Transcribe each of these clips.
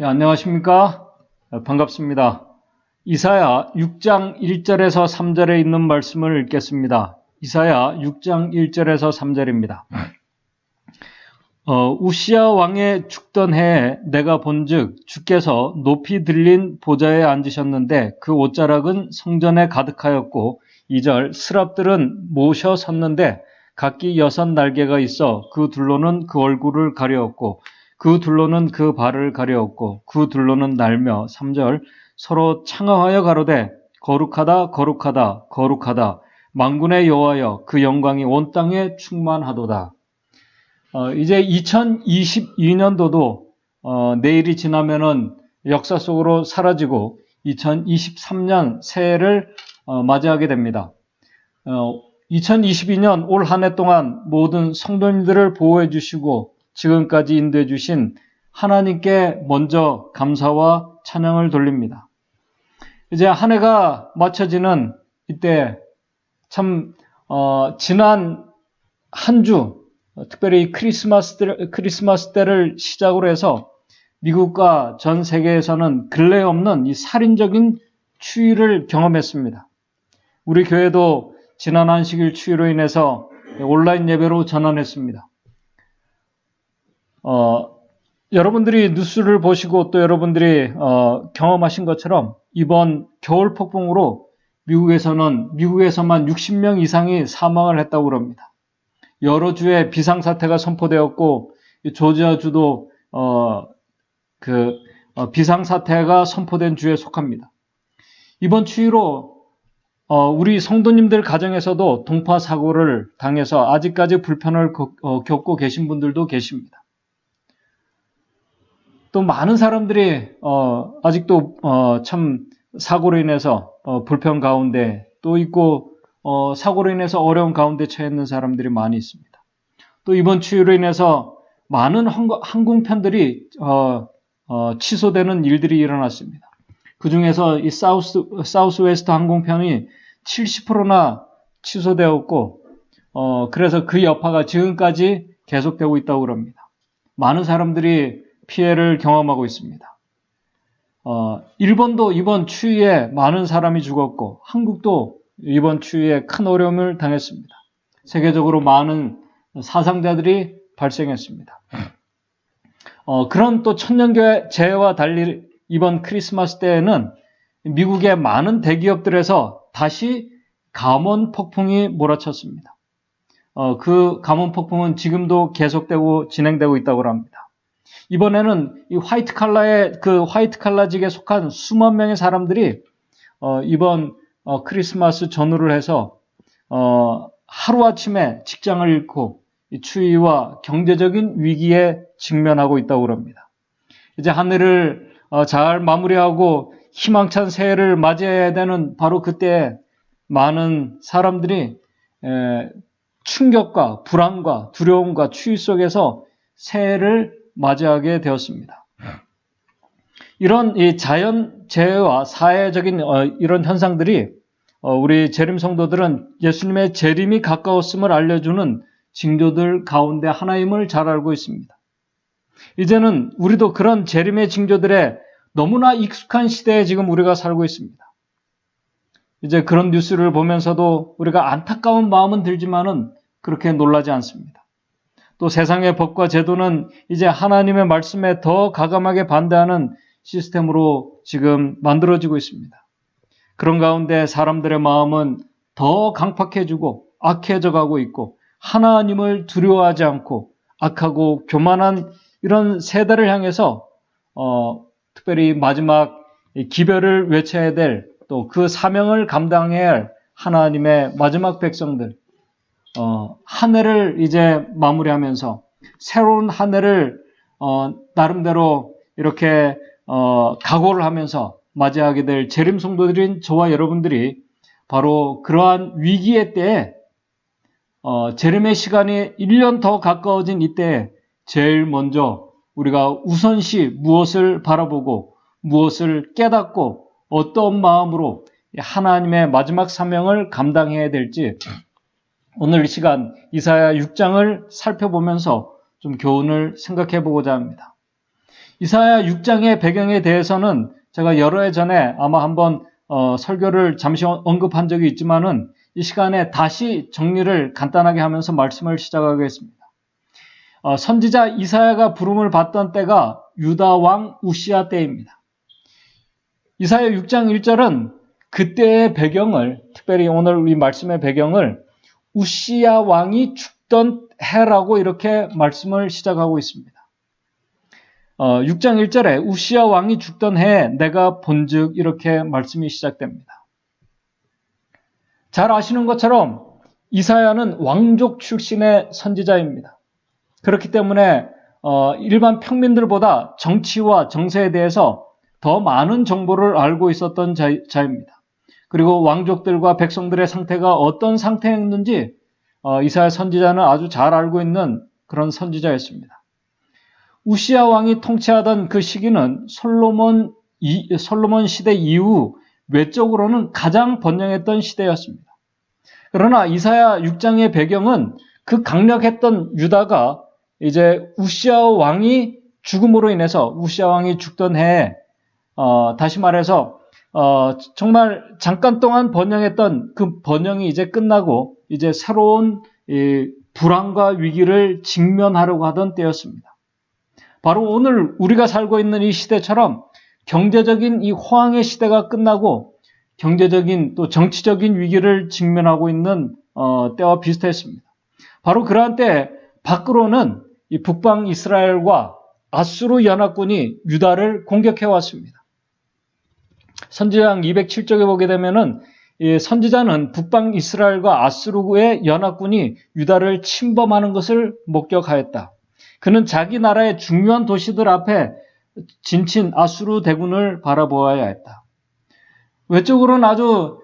예, 안녕하십니까? 반갑습니다. 이사야 6장 1절에서 3절에 있는 말씀을 읽겠습니다. 이사야 6장 1절에서 3절입니다. 우시야 왕의 죽던 해에 내가 본즉 주께서 높이 들린 보좌에 앉으셨는데 그 옷자락은 성전에 가득하였고 2절 스랍들은 모셔 섰는데 각기 6 날개가 있어 그 둘로는 그 얼굴을 가려웠고 그 둘로는 그 발을 가려웠고 그 둘로는 날며 3절 서로 창하하여 가로되 거룩하다 거룩하다 거룩하다 만군의 여호와여 그 영광이 온 땅에 충만하도다. 이제 2022년도도 내일이 지나면은 역사 속으로 사라지고 2023년 새해를 맞이하게 됩니다. 2022년 올 한 해 동안 모든 성도님들을 보호해 주시고 지금까지 인도해 주신 하나님께 먼저 감사와 찬양을 돌립니다. 이제 한 해가 맞춰지는 이때 참 지난 한 주 특별히 크리스마스 때를 시작으로 해서 미국과 전 세계에서는 근래 없는 이 살인적인 추위를 경험했습니다. 우리 교회도 지난 안식일 추위로 인해서 온라인 예배로 전환했습니다. 여러분들이 뉴스를 보시고 또 여러분들이 경험하신 것처럼 이번 겨울 폭풍으로 미국에서만 60명 이상이 사망을 했다고 그럽니다. 여러 주에 비상사태가 선포되었고 조지아주도 비상사태가 선포된 주에 속합니다. 이번 추위로 우리 성도님들 가정에서도 동파 사고를 당해서 아직까지 불편을 겪고 계신 분들도 계십니다. 또 많은 사람들이 아직도 참 사고로 인해서 불편 가운데 또 있고 사고로 인해서 어려운 가운데 처해 있는 사람들이 많이 있습니다. 또 이번 추위로 인해서 많은 항공편들이 취소되는 일들이 일어났습니다. 그 중에서 이 사우스웨스트 항공편이 70%나 취소되었고 그래서 그 여파가 지금까지 계속되고 있다고 합니다. 많은 사람들이 피해를 경험하고 있습니다. 일본도 이번 추위에 많은 사람이 죽었고 한국도 이번 추위에 큰 어려움을 당했습니다. 세계적으로 많은 사상자들이 발생했습니다. 그런 또 천년재해와 달리 이번 크리스마스 때에는 미국의 많은 대기업들에서 다시 감원 폭풍이 몰아쳤습니다. 그 감원 폭풍은 지금도 계속되고 진행되고 있다고 합니다. 이번에는 이 화이트 칼라직에 속한 수만 명의 사람들이 이번 크리스마스 전후를 해서 하루아침에 직장을 잃고 이 추위와 경제적인 위기에 직면하고 있다고 합니다. 이제 한 해를 잘 마무리하고 희망찬 새해를 맞이해야 되는 바로 그때 많은 사람들이 충격과 불안과 두려움과 추위 속에서 새해를 맞이하게 되었습니다. 이런 이 자연재해와 사회적인 이런 현상들이 우리 재림 성도들은 예수님의 재림이 가까웠음을 알려주는 징조들 가운데 하나임을 잘 알고 있습니다. 이제는 우리도 그런 재림의 징조들에 너무나 익숙한 시대에 지금 우리가 살고 있습니다. 이제 그런 뉴스를 보면서도 우리가 안타까운 마음은 들지만은 그렇게 놀라지 않습니다. 또 세상의 법과 제도는 이제 하나님의 말씀에 더 가감하게 반대하는 시스템으로 지금 만들어지고 있습니다. 그런 가운데 사람들의 마음은 더 강팍해지고 악해져 가고 있고 하나님을 두려워하지 않고 악하고 교만한 이런 세대를 향해서 특별히 마지막 기별을 외쳐야 될 또 그 사명을 감당해야 할 하나님의 마지막 백성들 한 해를 이제 마무리하면서 새로운 한 해를 나름대로 이렇게 각오를 하면서 맞이하게 될 재림 성도들인 저와 여러분들이 바로 그러한 위기의 때에 재림의 시간이 1년 더 가까워진 이때에 제일 먼저 우리가 우선시 무엇을 바라보고 무엇을 깨닫고 어떤 마음으로 하나님의 마지막 사명을 감당해야 될지 오늘 이 시간 이사야 6장을 살펴보면서 좀 교훈을 생각해 보고자 합니다. 이사야 6장의 배경에 대해서는 제가 여러 해 전에 아마 한번 설교를 잠시 언급한 적이 있지만은 이 시간에 다시 정리를 간단하게 하면서 말씀을 시작하겠습니다. 선지자 이사야가 부름을 받던 때가 유다 왕 우시야 때입니다. 이사야 6장 1절은 그때의 배경을, 특별히 오늘 우리 말씀의 배경을 우시야 왕이 죽던 해라고 이렇게 말씀을 시작하고 있습니다. 6장 1절에 우시야 왕이 죽던 해에 내가 본즉 이렇게 말씀이 시작됩니다. 잘 아시는 것처럼 이사야는 왕족 출신의 선지자입니다. 그렇기 때문에 일반 평민들보다 정치와 정세에 대해서 더 많은 정보를 알고 있었던 자입니다. 그리고 왕족들과 백성들의 상태가 어떤 상태였는지 이사야 선지자는 아주 잘 알고 있는 그런 선지자였습니다. 우시야 왕이 통치하던 그 시기는 솔로몬 시대 이후 외적으로는 가장 번영했던 시대였습니다. 그러나 이사야 6장의 배경은 그 강력했던 유다가 이제 우시야 왕이 죽음으로 인해서 우시야 왕이 죽던 해에 다시 말해서 정말 잠깐 동안 번영했던 그 번영이 이제 끝나고 이제 새로운 불안과 위기를 직면하려고 하던 때였습니다. 바로 오늘 우리가 살고 있는 이 시대처럼 경제적인 이 호황의 시대가 끝나고 경제적인 또 정치적인 위기를 직면하고 있는 때와 비슷했습니다. 바로 그러한 때 밖으로는 이 북방 이스라엘과 아수르 연합군이 유다를 공격해 왔습니다. 선지자장 207쪽에 보게 되면은 이 선지자는 북방 이스라엘과 아수르의 연합군이 유다를 침범하는 것을 목격하였다. 그는 자기 나라의 중요한 도시들 앞에 진친 아수르 대군을 바라보아야 했다. 외적으로는 아주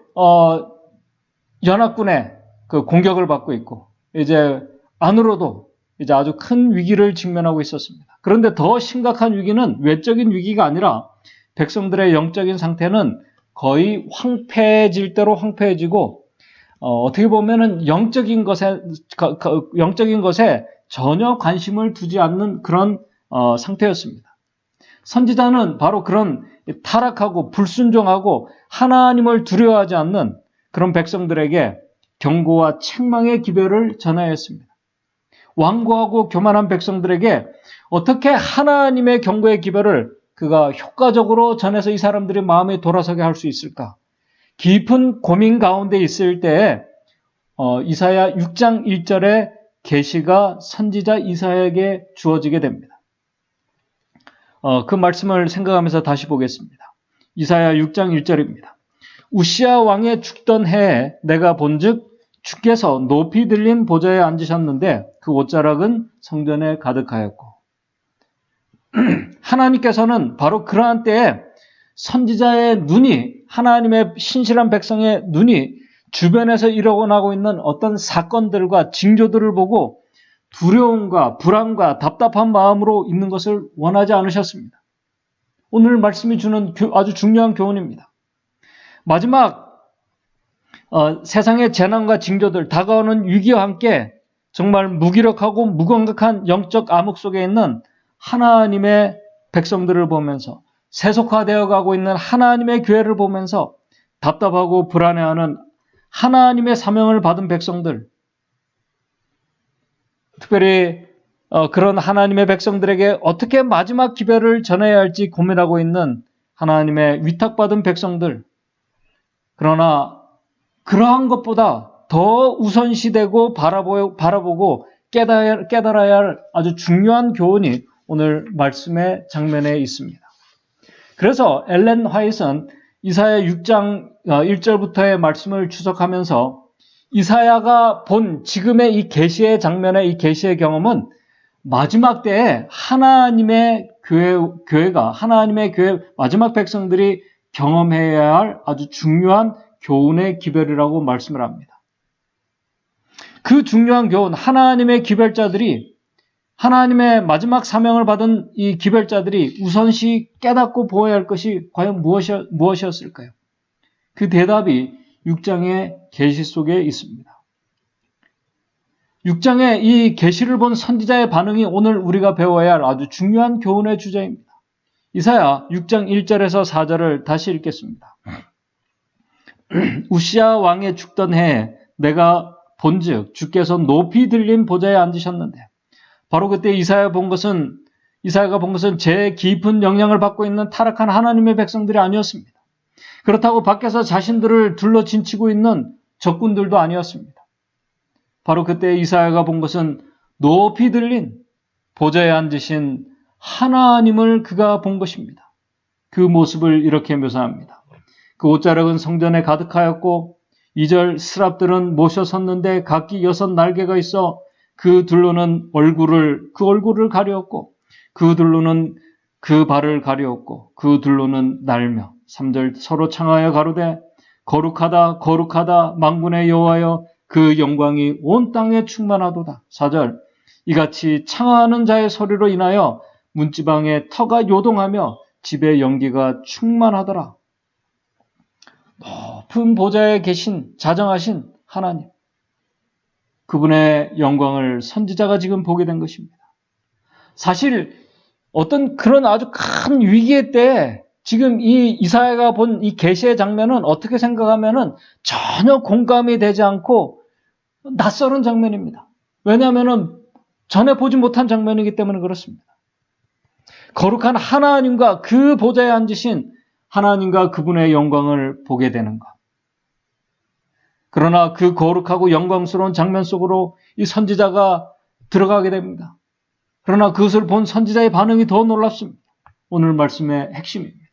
연합군의 그 공격을 받고 있고 이제 안으로도 이제 아주 큰 위기를 직면하고 있었습니다. 그런데 더 심각한 위기는 외적인 위기가 아니라 백성들의 영적인 상태는 거의 황폐해질 대로 황폐해지고 어떻게 보면은 영적인 것에 전혀 관심을 두지 않는 그런 상태였습니다. 선지자는 바로 그런 타락하고 불순종하고 하나님을 두려워하지 않는 그런 백성들에게 경고와 책망의 기별을 전해야 했습니다. 완고하고 교만한 백성들에게 어떻게 하나님의 경고의 기별을 그가 효과적으로 전해서 이 사람들의 마음에 돌아서게 할 수 있을까? 깊은 고민 가운데 있을 때에 이사야 6장 1절에 계시가 선지자 이사야에게 주어지게 됩니다. 그 말씀을 생각하면서 다시 보겠습니다. 이사야 6장 1절입니다. 우시야 왕의 죽던 해에 내가 본즉 주께서 높이 들린 보좌에 앉으셨는데 그 옷자락은 성전에 가득하였고 하나님께서는 바로 그러한 때에 선지자의 눈이 하나님의 신실한 백성의 눈이 주변에서 일어나고 있는 어떤 사건들과 징조들을 보고 두려움과 불안과 답답한 마음으로 있는 것을 원하지 않으셨습니다. 오늘 말씀이 주는 아주 중요한 교훈입니다. 마지막 세상의 재난과 징조들, 다가오는 위기와 함께 정말 무기력하고 무감각한 영적 암흑 속에 있는 하나님의 백성들을 보면서 세속화되어 가고 있는 하나님의 교회를 보면서 답답하고 불안해하는 하나님의 사명을 받은 백성들, 특별히 그런 하나님의 백성들에게 어떻게 마지막 기별을 전해야 할지 고민하고 있는 하나님의 위탁받은 백성들, 그러나 그러한 것보다 더 우선시되고 바라보고 깨달아야 할 아주 중요한 교훈이 오늘 말씀의 장면에 있습니다. 그래서 엘렌 화이트는 이사야 6장 1절부터의 말씀을 추적하면서 이사야가 본 지금의 이 계시의 장면의 이 계시의 경험은 마지막 때에 하나님의 교회가 하나님의 교회 마지막 백성들이 경험해야 할 아주 중요한 교훈의 기별이라고 말씀을 합니다. 그 중요한 교훈, 하나님의 기별자들이 하나님의 마지막 사명을 받은 이 기별자들이 우선시 깨닫고 보아야 할 것이 과연 무엇이었을까요? 그 대답이 6장의 계시 속에 있습니다. 6장의 이 계시를 본 선지자의 반응이 오늘 우리가 배워야 할 아주 중요한 교훈의 주제입니다. 이사야 6장 1절에서 4절을 다시 읽겠습니다. 우시야 왕의 죽던 해에 내가 본즉 주께서 높이 들린 보좌에 앉으셨는데, 바로 그때 이사야가 본 것은 제 깊은 영향을 받고 있는 타락한 하나님의 백성들이 아니었습니다. 그렇다고 밖에서 자신들을 둘러 진치고 있는 적군들도 아니었습니다. 바로 그때 이사야가 본 것은 높이 들린 보좌에 앉으신 하나님을 그가 본 것입니다. 그 모습을 이렇게 묘사합니다. 그 옷자락은 성전에 가득하였고 2절 스랍들은 모셔 섰는데 각기 6 날개가 있어 그 둘로는 그 얼굴을 가리었고 그 둘로는 그 발을 가리었고 그 둘로는 날며 3절 서로 창하여 가로되 거룩하다 거룩하다 만군의 여호와여 그 영광이 온 땅에 충만하도다. 4절 이같이 창하는 자의 소리로 인하여 문지방에 터가 요동하며 집에 연기가 충만하더라. 높은 보좌에 계신 자정하신 하나님, 그분의 영광을 선지자가 지금 보게 된 것입니다. 사실 어떤 그런 아주 큰 위기의 때에 지금 이 이사야가 본 이 계시의 장면은 어떻게 생각하면은 전혀 공감이 되지 않고 낯설은 장면입니다. 왜냐하면은 전에 보지 못한 장면이기 때문에 그렇습니다. 거룩한 하나님과 그 보좌에 앉으신 하나님과 그분의 영광을 보게 되는 것. 그러나 그 거룩하고 영광스러운 장면 속으로 이 선지자가 들어가게 됩니다. 그러나 그것을 본 선지자의 반응이 더 놀랍습니다. 오늘 말씀의 핵심입니다.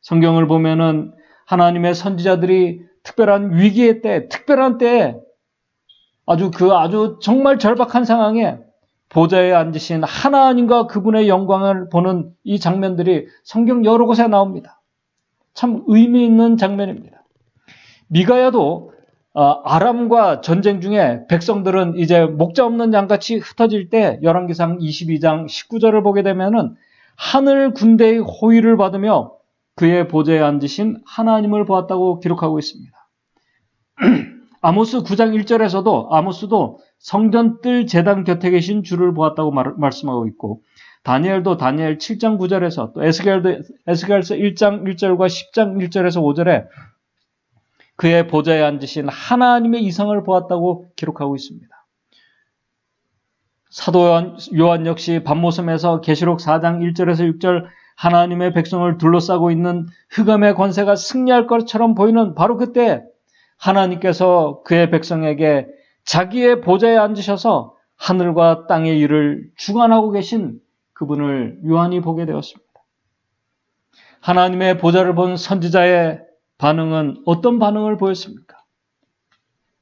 성경을 보면은 하나님의 선지자들이 특별한 위기의 때, 특별한 때에 아주 정말 절박한 상황에 보좌에 앉으신 하나님과 그분의 영광을 보는 이 장면들이 성경 여러 곳에 나옵니다. 참 의미 있는 장면입니다. 미가야도 아람과 전쟁 중에 백성들은 이제 목자 없는 양같이 흩어질 때 열왕기상 22장 19절을 보게 되면은 하늘 군대의 호위를 받으며 그의 보좌에 앉으신 하나님을 보았다고 기록하고 있습니다. 아모스 9장 1절에서도 아모스도 성전 뜰 제단 곁에 계신 주를 보았다고 말씀하고 있고, 다니엘도 다니엘 7장 9절에서 또 에스겔서 1장 1절과 10장 1절에서 5절에 그의 보좌에 앉으신 하나님의 이상을 보았다고 기록하고 있습니다. 사도 요한 역시 반모섬에서 계시록 4장 1절에서 6절 하나님의 백성을 둘러싸고 있는 흑암의 권세가 승리할 것처럼 보이는 바로 그때 하나님께서 그의 백성에게 자기의 보좌에 앉으셔서 하늘과 땅의 일을 주관하고 계신 그분을 요한이 보게 되었습니다. 하나님의 보좌를 본 선지자의 반응은 어떤 반응을 보였습니까?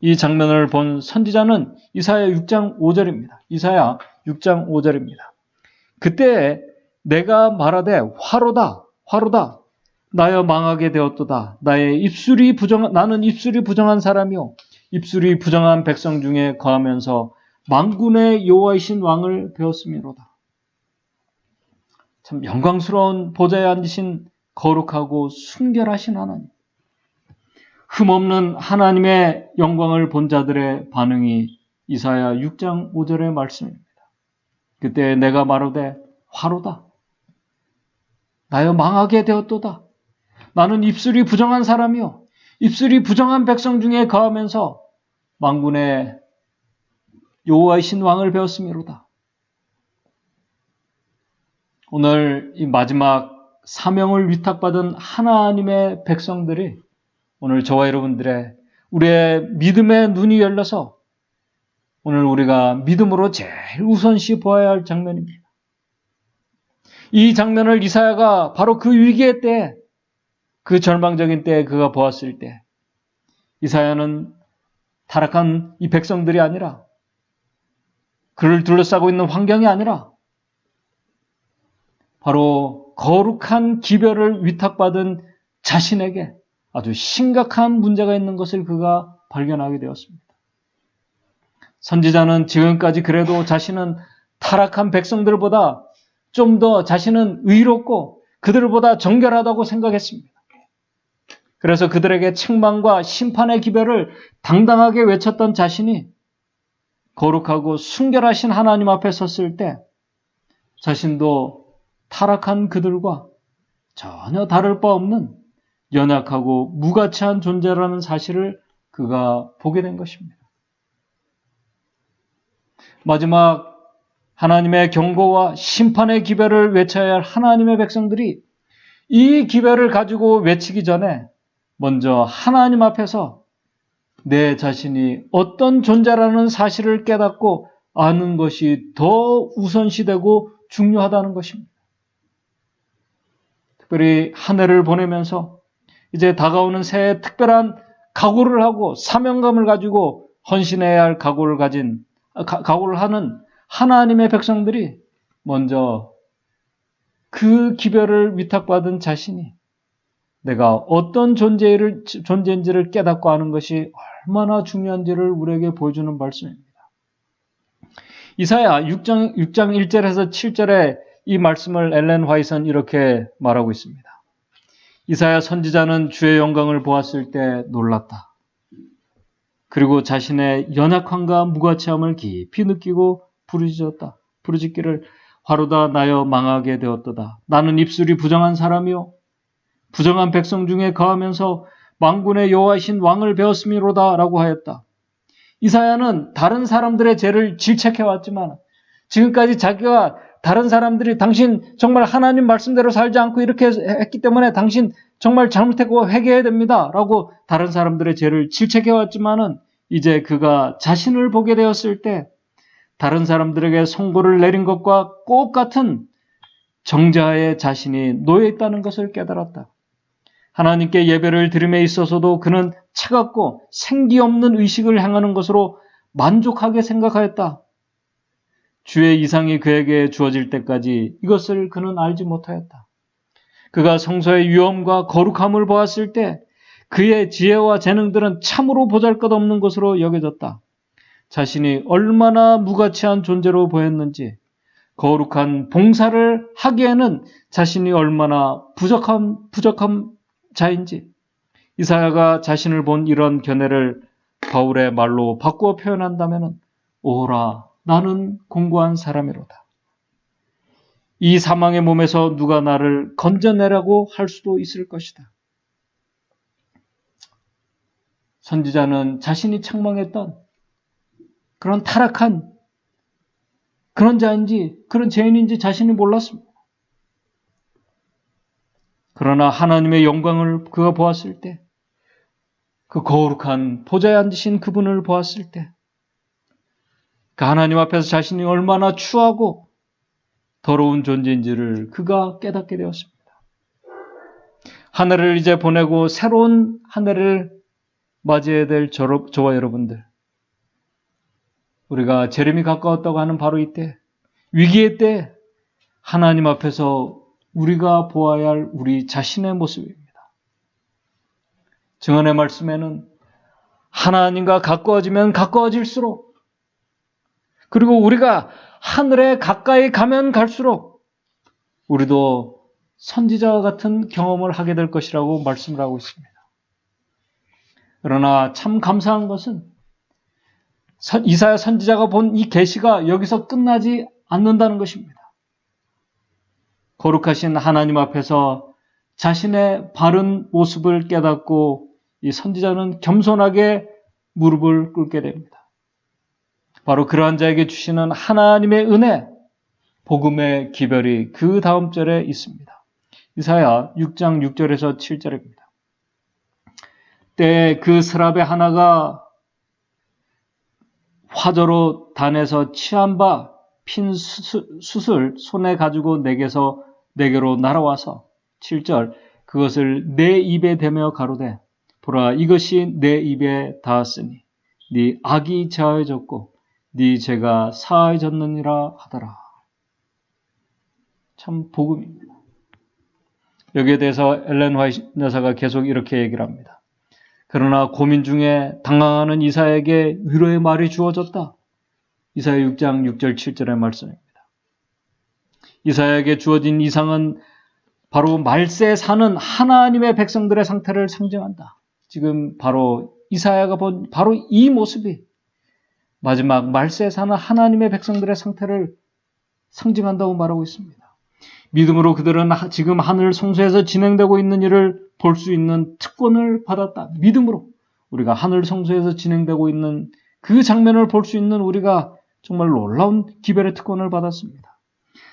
이 장면을 본 선지자는 이사야 6장 5절입니다. 이사야 6장 5절입니다. 그때 내가 말하되 화로다 화로다 나여 망하게 되었도다. 나는 입술이 부정한 사람이요 입술이 부정한 백성 중에 거하면서 만군의 여호와이신 왕을 배웠음이로다. 참 영광스러운 보좌에 앉으신 거룩하고 순결하신 하나님, 흠없는 하나님의 영광을 본 자들의 반응이 이사야 6장 5절의 말씀입니다. 그때 내가 말하되 화로다 나여 망하게 되었도다. 나는 입술이 부정한 사람이요 입술이 부정한 백성 중에 거하면서 만군의 여호와이신 왕을 배웠음이로다. 오늘 이 마지막 사명을 위탁받은 하나님의 백성들이 오늘 저와 여러분들의 우리의 믿음의 눈이 열려서 오늘 우리가 믿음으로 제일 우선시 보아야 할 장면입니다. 이 장면을 이사야가 바로 그 위기의 때, 그 절망적인 때에 그가 보았을 때 이사야는 타락한 이 백성들이 아니라 그를 둘러싸고 있는 환경이 아니라 바로 거룩한 기별을 위탁받은 자신에게 아주 심각한 문제가 있는 것을 그가 발견하게 되었습니다. 선지자는 지금까지 그래도 자신은 타락한 백성들보다 좀 더 자신은 의롭고 그들보다 정결하다고 생각했습니다. 그래서 그들에게 책망과 심판의 기별을 당당하게 외쳤던 자신이 거룩하고 순결하신 하나님 앞에 섰을 때 자신도 타락한 그들과 전혀 다를 바 없는 연약하고 무가치한 존재라는 사실을 그가 보게 된 것입니다. 마지막 하나님의 경고와 심판의 기별을 외쳐야 할 하나님의 백성들이 이 기별을 가지고 외치기 전에 먼저 하나님 앞에서 내 자신이 어떤 존재라는 사실을 깨닫고 아는 것이 더 우선시되고 중요하다는 것입니다. 특별히 한 해를 보내면서 이제 다가오는 새해 특별한 각오를 하고 사명감을 가지고 헌신해야 할 각오를 하는 하나님의 백성들이 먼저 그 기별을 위탁받은 자신이 내가 어떤 존재인지를 깨닫고 아는 것이 얼마나 중요한지를 우리에게 보여주는 말씀입니다. 이사야 6장 1절에서 7절에 이 말씀을 엘렌 화이트는 이렇게 말하고 있습니다. 이사야 선지자는 주의 영광을 보았을 때 놀랐다. 그리고 자신의 연약함과 무가치함을 깊이 느끼고 부르짖기를 화로다 나여 망하게 되었도다. 나는 입술이 부정한 사람이요 부정한 백성 중에 거하면서 만군의 여호와이신 왕을 배웠음이로다 라고 하였다. 이사야는 다른 사람들의 죄를 질책해왔지만 지금까지 자기가 다른 사람들이 당신 정말 하나님 말씀대로 살지 않고 이렇게 했기 때문에 당신 정말 잘못했고 회개해야 됩니다 라고 다른 사람들의 죄를 질책해왔지만은 이제 그가 자신을 보게 되었을 때 다른 사람들에게 선고를 내린 것과 똑같은 정죄하에 자신이 놓여 있다는 것을 깨달았다. 하나님께 예배를 드림에 있어서도 그는 차갑고 생기 없는 의식을 행하는 것으로 만족하게 생각하였다. 주의 이상이 그에게 주어질 때까지 이것을 그는 알지 못하였다. 그가 성소의 위엄과 거룩함을 보았을 때 그의 지혜와 재능들은 참으로 보잘것없는 것으로 여겨졌다. 자신이 얼마나 무가치한 존재로 보였는지, 거룩한 봉사를 하기에는 자신이 얼마나 부족한 자인지, 이사야가 자신을 본 이런 견해를 바울의 말로 바꾸어 표현한다면 오라 나는 공고한 사람이로다. 이 사망의 몸에서 누가 나를 건져내라고 할 수도 있을 것이다. 선지자는 자신이 책망했던 그런 타락한 그런 자인지 그런 죄인인지 자신이 몰랐습니다. 그러나 하나님의 영광을 그가 보았을 때, 그 거룩한 보좌에 앉으신 그분을 보았을 때, 그 하나님 앞에서 자신이 얼마나 추하고 더러운 존재인지를 그가 깨닫게 되었습니다. 한 해를 이제 보내고 새로운 한 해를 맞이해야 될 저와 여러분들, 우리가 재림이 가까웠다고 하는 바로 이때, 위기의 때 하나님 앞에서 우리가 보아야 할 우리 자신의 모습입니다. 증언의 말씀에는 하나님과 가까워지면 가까워질수록, 그리고 우리가 하늘에 가까이 가면 갈수록 우리도 선지자와 같은 경험을 하게 될 것이라고 말씀을 하고 있습니다. 그러나 참 감사한 것은 이사야 선지자가 본 이 계시가 여기서 끝나지 않는다는 것입니다. 거룩하신 하나님 앞에서 자신의 바른 모습을 깨닫고 이 선지자는 겸손하게 무릎을 꿇게 됩니다. 바로 그러한 자에게 주시는 하나님의 은혜, 복음의 기별이 그 다음 절에 있습니다. 이사야 6장 6절에서 7절입니다. 때에 그 스랍의 하나가 화저로 단에서 취한 바 핀 숯을 손에 가지고 내게로 날아와서 7절 그것을 내 입에 대며 가로되 보라 이것이 내 입에 닿았으니 네 악이 제하여졌고 네 죄가 사하여졌느니라 하더라. 참 복음입니다. 여기에 대해서 엘렌 화이트 여사가 계속 이렇게 얘기를 합니다. 그러나 고민 중에 당황하는 이사야에게 위로의 말이 주어졌다. 이사야 6장 6절 7절의 말씀입니다. 이사야에게 주어진 이상은 바로 말세에 사는 하나님의 백성들의 상태를 상징한다. 지금 바로 이사야가 본 바로 이 모습이 마지막 말세에 사는 하나님의 백성들의 상태를 상징한다고 말하고 있습니다. 믿음으로 그들은 지금 하늘 성소에서 진행되고 있는 일을 볼 수 있는 특권을 받았다. 믿음으로 우리가 하늘 성소에서 진행되고 있는 그 장면을 볼 수 있는 우리가 정말 놀라운 기별의 특권을 받았습니다.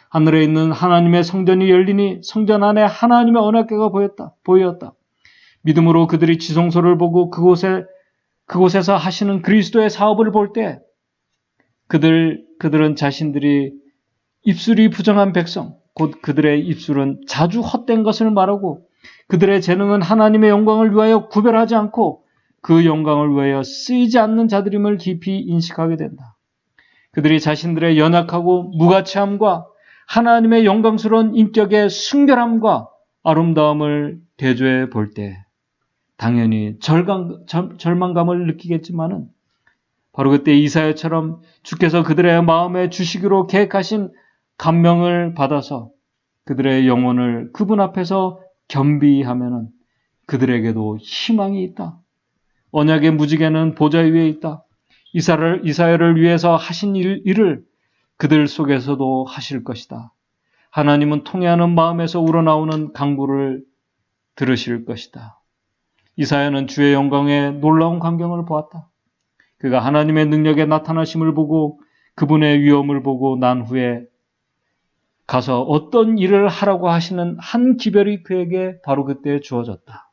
하늘에 있는 하나님의 성전이 열리니 성전 안에 하나님의 언약궤가 보였다. 믿음으로 그들이 지성소를 보고 그곳에서 하시는 그리스도의 사업을 볼 때 그들은 자신들이 입술이 부정한 백성, 곧 그들의 입술은 자주 헛된 것을 말하고 그들의 재능은 하나님의 영광을 위하여 구별하지 않고 그 영광을 위하여 쓰이지 않는 자들임을 깊이 인식하게 된다. 그들이 자신들의 연약하고 무가치함과 하나님의 영광스러운 인격의 순결함과 아름다움을 대조해 볼 때 당연히 절망감을 느끼겠지만은 바로 그때 이사야처럼 주께서 그들의 마음에 주시기로 계획하신 감명을 받아서 그들의 영혼을 그분 앞에서 겸비하면은 그들에게도 희망이 있다. 언약의 무지개는 보좌 위에 있다. 이사야를 위해서 하신 일을 그들 속에서도 하실 것이다. 하나님은 통회하는 마음에서 우러나오는 간구를 들으실 것이다. 이사야는 주의 영광의 놀라운 광경을 보았다. 그가 하나님의 능력의 나타나심을 보고 그분의 위엄을 보고 난 후에 가서 어떤 일을 하라고 하시는 한 기별이 그에게 바로 그때 주어졌다.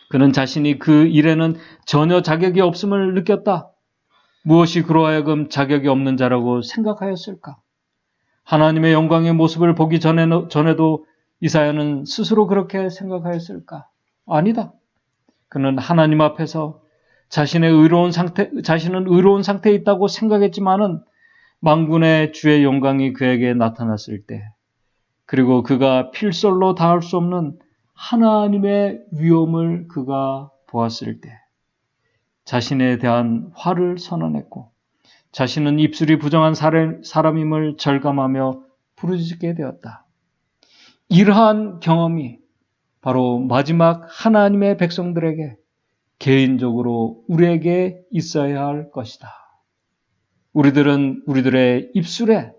그는 자신이 그 일에는 전혀 자격이 없음을 느꼈다. 무엇이 그로 하여금 자격이 없는 자라고 생각하였을까? 하나님의 영광의 모습을 보기 전에도 이사야는 스스로 그렇게 생각하였을까? 아니다. 그는 하나님 앞에서 자신은 의로운 상태에 있다고 생각했지만은 만군의 주의 영광이 그에게 나타났을 때, 그리고 그가 필설로 다할 수 없는 하나님의 위엄을 그가 보았을 때, 자신에 대한 화를 선언했고, 자신은 입술이 부정한 사람임을 절감하며 부르짖게 되었다. 이러한 경험이 바로 마지막 하나님의 백성들에게 개인적으로 우리에게 있어야 할 것이다. 우리들은 우리들의 입술에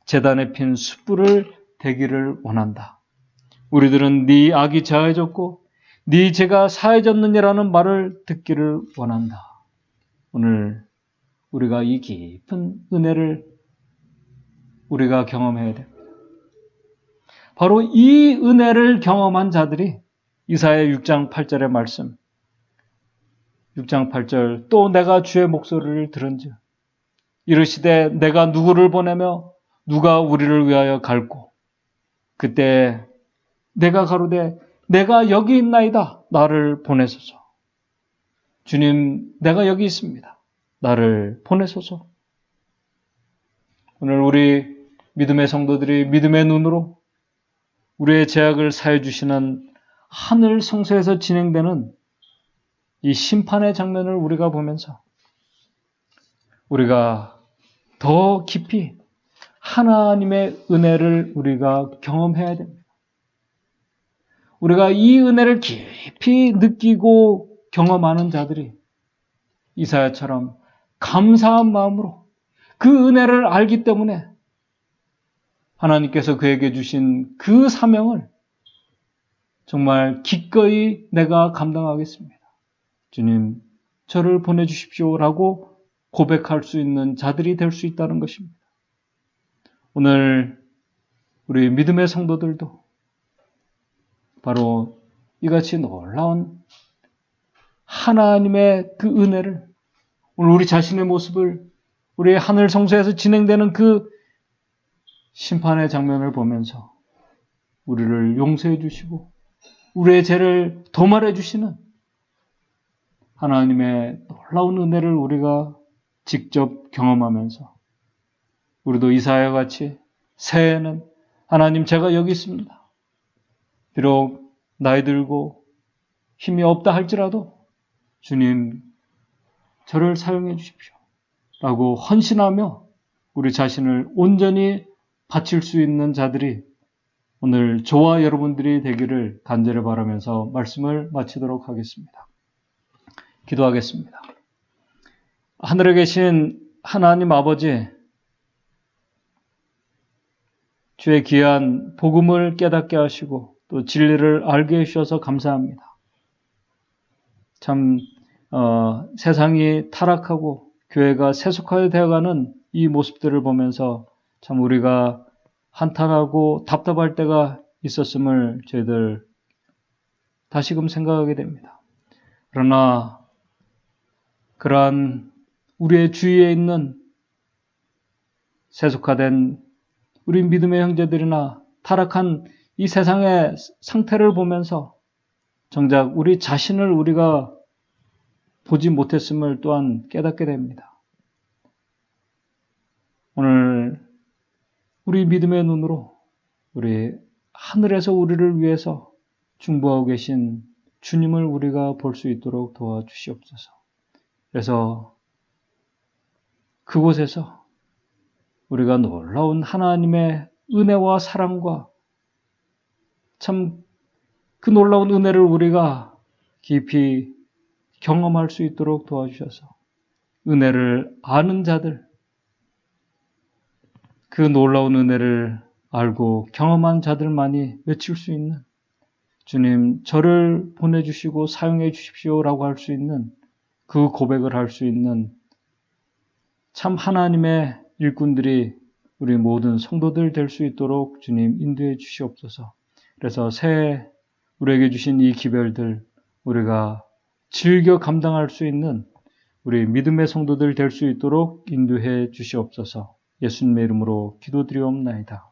제단에 핀 숯불을 대기를 원한다. 우리들은 네 악이 자해졌고 네 죄가 사해졌느니라는 말을 듣기를 원한다. 오늘 우리가 이 깊은 은혜를 우리가 경험해야 됩니다. 바로 이 은혜를 경험한 자들이 이사야 6장 8절의 말씀, 6장 8절, 또 내가 주의 목소리를 들은즉 이르시되 내가 누구를 보내며 누가 우리를 위하여 갈고, 그때 내가 가로되 내가 여기 있나이다, 나를 보내소서. 주님, 내가 여기 있습니다, 나를 보내소서. 오늘 우리 믿음의 성도들이 믿음의 눈으로 우리의 죄악을 사해 주시는 하늘 성소에서 진행되는 이 심판의 장면을 우리가 보면서 우리가 더 깊이 하나님의 은혜를 우리가 경험해야 됩니다. 우리가 이 은혜를 깊이 느끼고 경험하는 자들이 이사야처럼 감사한 마음으로 그 은혜를 알기 때문에 하나님께서 그에게 주신 그 사명을 정말 기꺼이 내가 감당하겠습니다, 주님 저를 보내주십시오라고 고백할 수 있는 자들이 될 수 있다는 것입니다. 오늘 우리 믿음의 성도들도 바로 이같이 놀라운 하나님의 그 은혜를, 오늘 우리 자신의 모습을, 우리의 하늘 성소에서 진행되는 그 심판의 장면을 보면서 우리를 용서해 주시고 우리의 죄를 도말해 주시는 하나님의 놀라운 은혜를 우리가 직접 경험하면서 우리도 이사야와 같이 새해에는 하나님 제가 여기 있습니다, 비록 나이 들고 힘이 없다 할지라도 주님 저를 사용해 주십시오 라고 헌신하며 우리 자신을 온전히 바칠 수 있는 자들이 오늘 저와 여러분들이 되기를 간절히 바라면서 말씀을 마치도록 하겠습니다. 기도하겠습니다. 하늘에 계신 하나님 아버지, 주의 귀한 복음을 깨닫게 하시고 또 진리를 알게 해주셔서 감사합니다. 참 세상이 타락하고 교회가 세속화되어 되어가는 이 모습들을 보면서 참 우리가 한탄하고 답답할 때가 있었음을 저희들 다시금 생각하게 됩니다. 그러나 그러한 우리의 주위에 있는 세속화된 우리 믿음의 형제들이나 타락한 이 세상의 상태를 보면서 정작 우리 자신을 우리가 보지 못했음을 또한 깨닫게 됩니다. 오늘 우리 믿음의 눈으로 우리 하늘에서 우리를 위해서 중보하고 계신 주님을 우리가 볼 수 있도록 도와주시옵소서. 그래서 그곳에서 우리가 놀라운 하나님의 은혜와 사랑과 참 그 놀라운 은혜를 우리가 깊이 경험할 수 있도록 도와주셔서 은혜를 아는 자들, 그 놀라운 은혜를 알고 경험한 자들만이 외칠 수 있는 주님, 저를 보내주시고 사용해 주십시오라고 할 수 있는 그 고백을 할 수 있는 참 하나님의 일꾼들이 우리 모든 성도들 될 수 있도록 주님 인도해 주시옵소서. 그래서 새해 우리에게 주신 이 기별들 우리가 즐겨 감당할 수 있는 우리 믿음의 성도들 될 수 있도록 인도해 주시옵소서. 예수님의 이름으로 기도드리옵나이다.